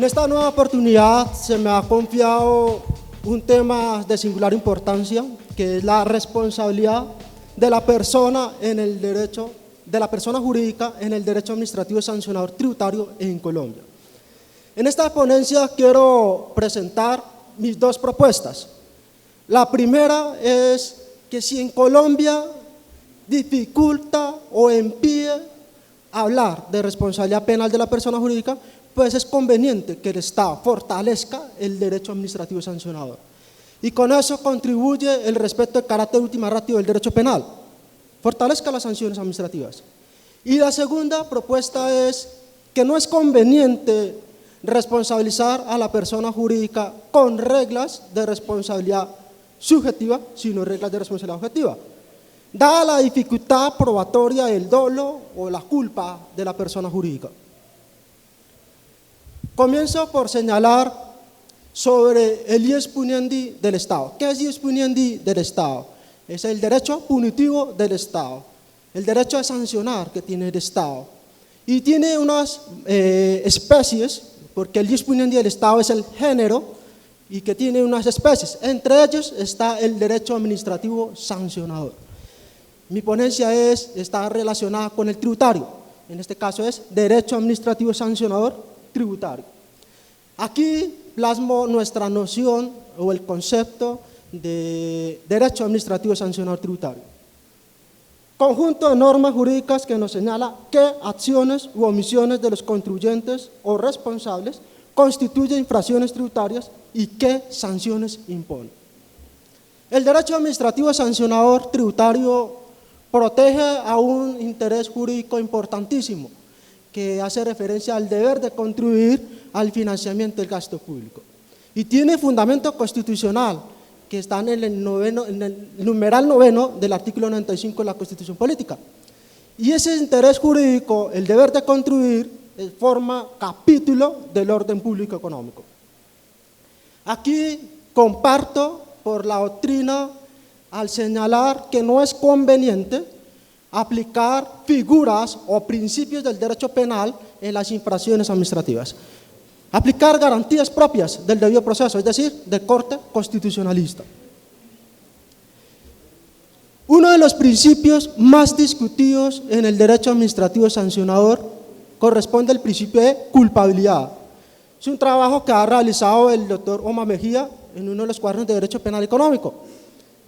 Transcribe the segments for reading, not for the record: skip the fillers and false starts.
En esta nueva oportunidad se me ha confiado un tema de singular importancia, que es la responsabilidad de la persona en el derecho, de la persona jurídica en el derecho administrativo sancionador tributario en Colombia. En esta ponencia quiero presentar mis dos propuestas. La primera es que si en Colombia dificulta o impide hablar de responsabilidad penal de la persona jurídica, pues es conveniente que el Estado fortalezca el derecho administrativo sancionador. Y con eso contribuye el respeto del carácter última ratio del derecho penal, fortalezca las sanciones administrativas. Y la segunda propuesta es que no es conveniente responsabilizar a la persona jurídica con reglas de responsabilidad subjetiva, sino reglas de responsabilidad objetiva, dada la dificultad probatoria del dolo o la culpa de la persona jurídica. Comienzo por señalar sobre el ius puniendi del Estado. ¿Qué es ius puniendi del Estado? Es el derecho punitivo del Estado, el derecho a sancionar que tiene el Estado. Y tiene unas especies, porque el ius puniendi del Estado es el género, y que tiene unas especies. Entre ellos está el derecho administrativo sancionador. Mi ponencia está relacionada con el tributario, en este caso es derecho administrativo sancionador tributario. Aquí plasmo nuestra noción o el concepto de derecho administrativo sancionador tributario. Conjunto de normas jurídicas que nos señala qué acciones u omisiones de los contribuyentes o responsables constituyen infracciones tributarias y qué sanciones impone. El derecho administrativo sancionador tributario protege a un interés jurídico importantísimo, que hace referencia al deber de contribuir al financiamiento del gasto público. Y tiene fundamento constitucional, que está en el numeral 9 del artículo 95 de la Constitución Política. Y ese interés jurídico, el deber de contribuir, forma capítulo del orden público económico. Aquí comparto por la doctrina al señalar que no es conveniente aplicar figuras o principios del derecho penal en las infracciones administrativas. Aplicar garantías propias del debido proceso, es decir, de corte constitucionalista. Uno de los principios más discutidos en el derecho administrativo sancionador corresponde al principio de culpabilidad. Es un trabajo que ha realizado el doctor Omar Mejía en uno de los cuadernos de Derecho Penal Económico.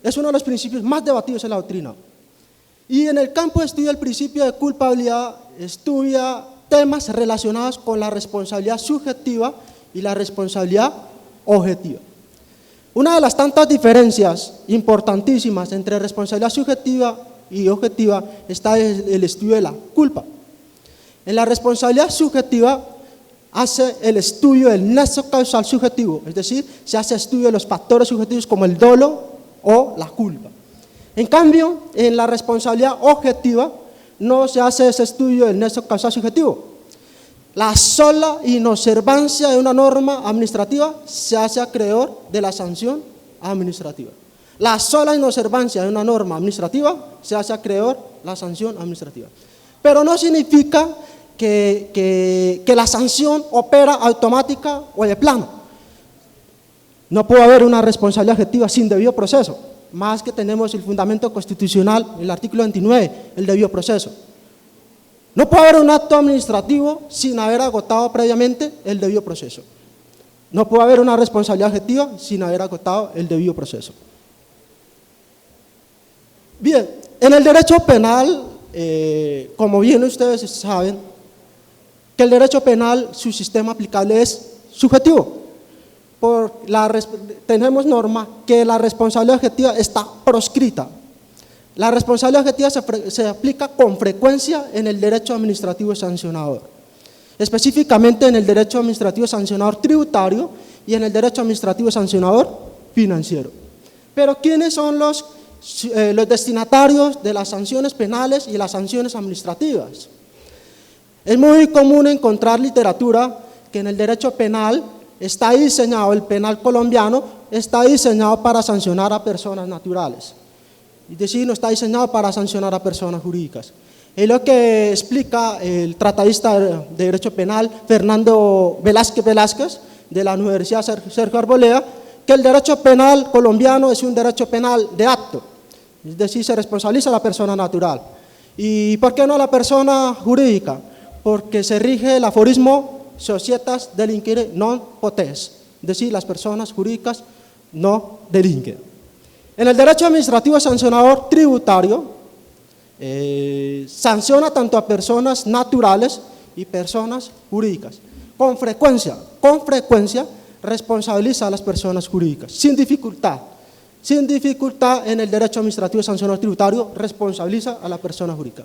Es uno de los principios más debatidos en la doctrina. Y en el campo de estudio del principio de culpabilidad estudia temas relacionados con la responsabilidad subjetiva y la responsabilidad objetiva. Una de las tantas diferencias importantísimas entre responsabilidad subjetiva y objetiva está el estudio de la culpa. En la responsabilidad subjetiva hace el estudio del nexo causal subjetivo, es decir, se hace estudio de los factores subjetivos como el dolo o la culpa. En cambio, en la responsabilidad objetiva no se hace ese estudio del nexo causal subjetivo. La sola inobservancia de una norma administrativa se hace acreedor de la sanción administrativa. La sola inobservancia de una norma administrativa se hace acreedor de la sanción administrativa. Pero no significa que la sanción opera automática o de plano. No puede haber una responsabilidad objetiva sin debido proceso, más que tenemos el fundamento constitucional, el artículo 29, el debido proceso. No puede haber un acto administrativo sin haber agotado previamente el debido proceso. No puede haber una responsabilidad objetiva sin haber agotado el debido proceso. Bien, en el derecho penal, como bien ustedes saben, que el derecho penal, su sistema aplicable es subjetivo. Tenemos norma que la responsabilidad objetiva está proscrita. La responsabilidad objetiva se aplica con frecuencia en el derecho administrativo sancionador, específicamente en el derecho administrativo sancionador tributario y en el derecho administrativo sancionador financiero. Pero ¿quiénes son los destinatarios de las sanciones penales y las sanciones administrativas? Es muy común encontrar literatura que en el derecho penal está diseñado, el penal colombiano está diseñado para sancionar a personas naturales. Es decir, no está diseñado para sancionar a personas jurídicas. Es lo que explica el tratadista de Derecho Penal Fernando Velázquez de la Universidad Sergio Arboleda, que el derecho penal colombiano es un derecho penal de acto, es decir, se responsabiliza a la persona natural. ¿Y por qué no a la persona jurídica? Porque se rige el aforismo societas delinquere non potest, es decir, las personas jurídicas no delinquen. En el derecho administrativo sancionador tributario, sanciona tanto a personas naturales y personas jurídicas. Con frecuencia responsabiliza a las personas jurídicas, sin dificultad. Sin dificultad en el derecho administrativo sancionador tributario responsabiliza a la persona jurídica.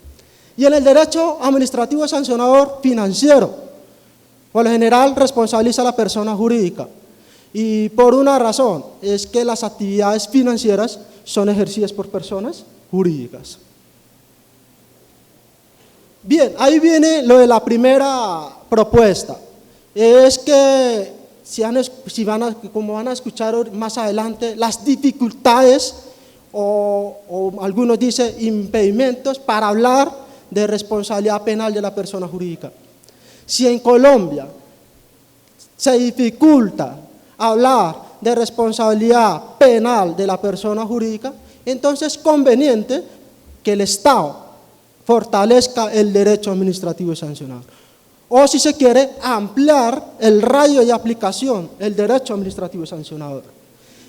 Y en el derecho administrativo sancionador financiero, por lo general responsabiliza a la persona jurídica. Y por una razón, es que las actividades financieras son ejercidas por personas jurídicas. Bien, ahí viene lo de la primera propuesta. Es que, como van a escuchar más adelante, las dificultades o algunos dicen impedimentos para hablar de responsabilidad penal de la persona jurídica. Si en Colombia se dificulta hablar de responsabilidad penal de la persona jurídica, entonces es conveniente que el Estado fortalezca el derecho administrativo sancionador. O si se quiere, ampliar el radio de aplicación del derecho administrativo sancionador.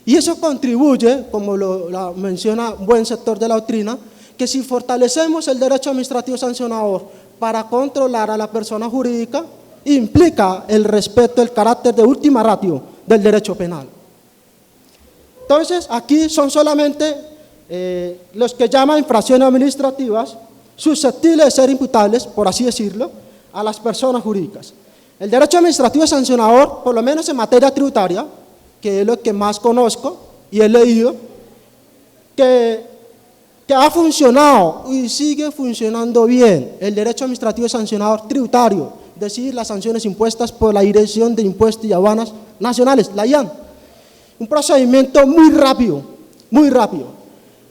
Y eso contribuye, como lo menciona un buen sector de la doctrina, que si fortalecemos el derecho administrativo sancionador para controlar a la persona jurídica, implica el respeto del carácter de última ratio del derecho penal. Entonces, aquí son solamente los que llaman infracciones administrativas susceptibles de ser imputables, por así decirlo, a las personas jurídicas. El derecho administrativo sancionador, por lo menos en materia tributaria, que es lo que más conozco y he leído, que ha funcionado y sigue funcionando bien, el derecho administrativo sancionador tributario, es decir, las sanciones impuestas por la Dirección de Impuestos y Aduanas Nacionales, la DIAN. Un procedimiento muy rápido, muy rápido.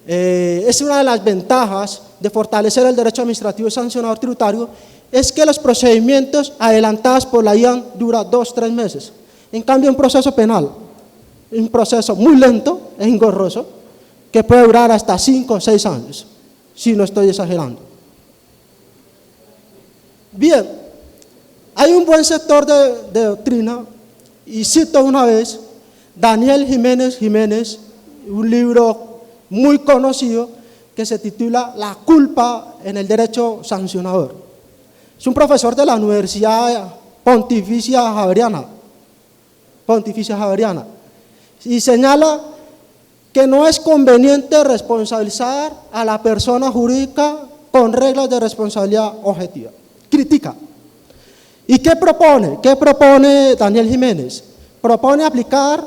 Es una de las ventajas de fortalecer el derecho administrativo sancionador tributario, es que los procedimientos adelantados por la DIAN duran 2-3 meses. En cambio, un proceso penal, un proceso muy lento e engorroso, que puede durar hasta 5 o 6 años, si no estoy exagerando. Bien, hay un buen sector de doctrina, y cito una vez, Daniel Jiménez, un libro muy conocido que se titula La culpa en el derecho sancionador. Es un profesor de la Universidad Pontificia Javeriana, y señala que no es conveniente responsabilizar a la persona jurídica con reglas de responsabilidad objetiva. Critica. ¿Y qué propone? ¿Qué propone Daniel Jiménez? Propone aplicar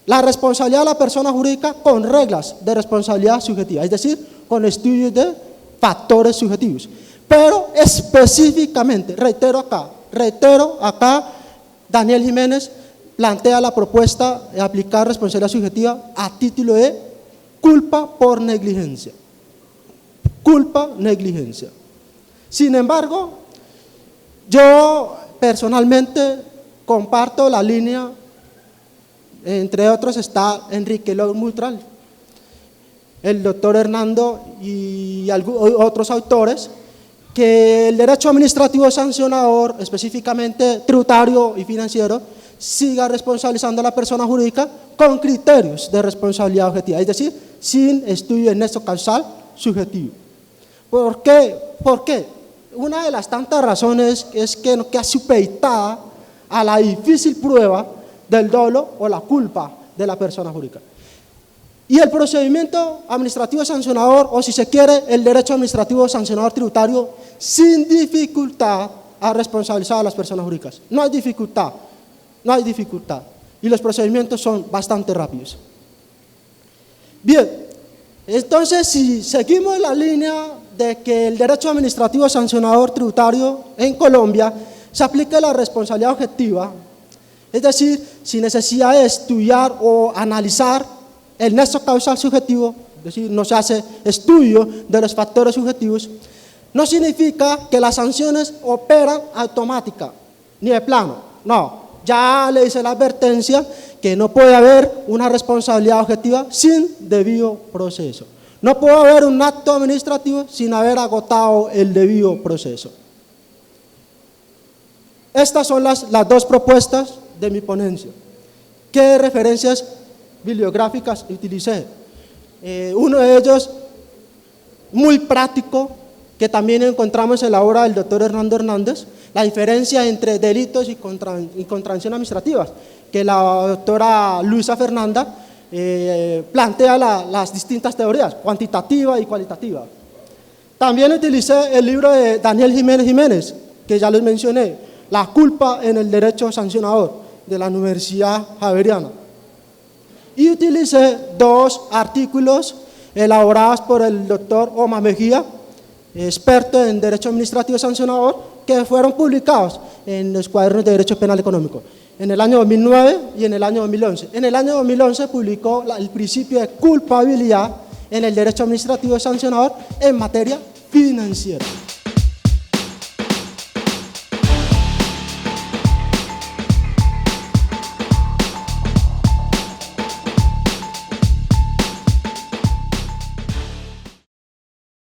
la responsabilidad de la persona jurídica con reglas de responsabilidad subjetiva, es decir, con estudios de factores subjetivos. Pero específicamente, reitero acá, Daniel Jiménez plantea la propuesta de aplicar responsabilidad subjetiva a título de culpa por negligencia. Culpa, negligencia. Sin embargo, yo personalmente comparto la línea, entre otros está Enrique Mutral, el doctor Hernando y otros autores, que el derecho administrativo sancionador, específicamente tributario y financiero, siga responsabilizando a la persona jurídica con criterios de responsabilidad objetiva, es decir, sin estudio de nexo causal subjetivo. ¿Por qué? Una de las tantas razones es que queda supeditada a la difícil prueba del dolo o la culpa de la persona jurídica. Y el procedimiento administrativo sancionador, o si se quiere, el derecho administrativo sancionador tributario, sin dificultad ha responsabilizado a las personas jurídicas. No hay dificultad. Y los procedimientos son bastante rápidos. Bien, entonces si seguimos la línea de que el derecho administrativo sancionador tributario en Colombia se aplique la responsabilidad objetiva, es decir, sin necesidad de estudiar o analizar el nexo causal subjetivo, es decir, no se hace estudio de los factores subjetivos, no significa que las sanciones operan automática, ni de plano, no. Ya le dice la advertencia que no puede haber una responsabilidad objetiva sin debido proceso. No puede haber un acto administrativo sin haber agotado el debido proceso. Estas son las dos propuestas de mi ponencia. ¿Qué referencias bibliográficas utilicé? Uno de ellos, muy práctico, que también encontramos en la obra del doctor Hernando Hernández, la diferencia entre delitos y contravenciones administrativas, que la doctora Luisa Fernanda plantea las distintas teorías, cuantitativa y cualitativa. También utilicé el libro de Daniel Jiménez, que ya les mencioné, La culpa en el derecho sancionador, de la Universidad Javeriana. Y utilicé 2 artículos elaborados por el doctor Omar Mejía, experto en Derecho Administrativo Sancionador, que fueron publicados en los cuadernos de Derecho Penal Económico, en el año 2009 y en el año 2011. En el año 2011 publicó el principio de culpabilidad en el Derecho Administrativo Sancionador en materia financiera.